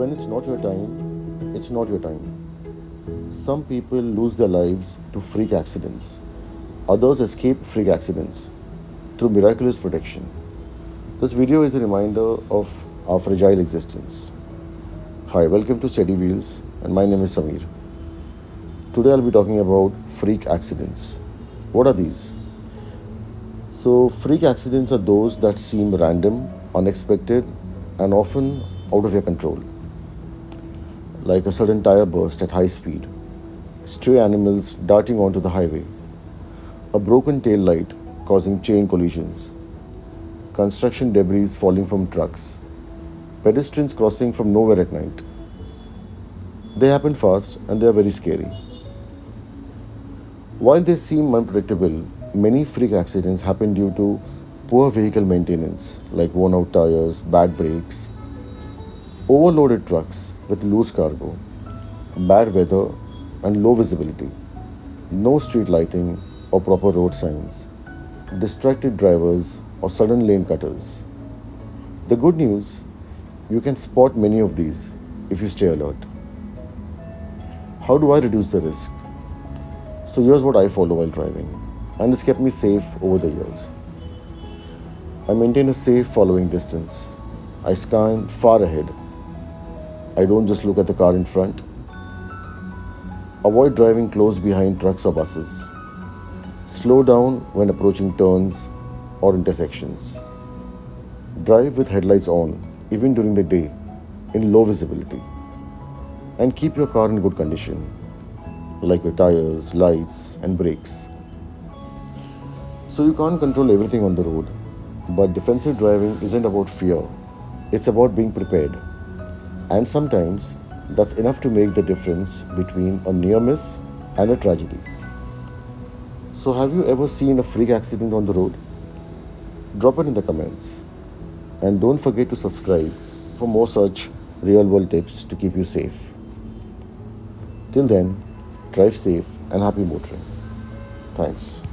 When it's not your time, it's not your time. Some people lose their lives to freak accidents. Others escape freak accidents through miraculous protection. This video is a reminder of our fragile existence. Hi, welcome to Steady Wheels, and my name is Samir. Today I'll be talking about freak accidents. What are these? So, freak accidents are those that seem random, unexpected, and often out of your control, like a sudden tire burst at high speed, stray animals darting onto the highway, a broken tail light causing chain collisions, construction debris falling from trucks, pedestrians crossing from nowhere at night. They happen fast and they are very scary. While they seem unpredictable, many freak accidents happen due to poor vehicle maintenance, like worn out tires, bad brakes, overloaded trucks with loose cargo, bad weather, and low visibility, no street lighting or proper road signs, distracted drivers, or sudden lane cutters. The good news, you can spot many of these if you stay alert. How do I reduce the risk? So here's what I follow while driving, and it's kept me safe over the years. I maintain a safe following distance. I scan far ahead. I don't just look at the car in front. Avoid driving close behind trucks or buses. Slow down when approaching turns or intersections. Drive with headlights on, even during the day, in low visibility. And keep your car in good condition, like your tires, lights, and brakes. So you can't control everything on the road, but defensive driving isn't about fear, it's about being prepared. And sometimes that's enough to make the difference between a near miss and a tragedy. So, have you ever seen a freak accident on the road? Drop it in the comments. And don't forget to subscribe for more such real world tips to keep you safe. Till then, drive safe and happy motoring. Thanks.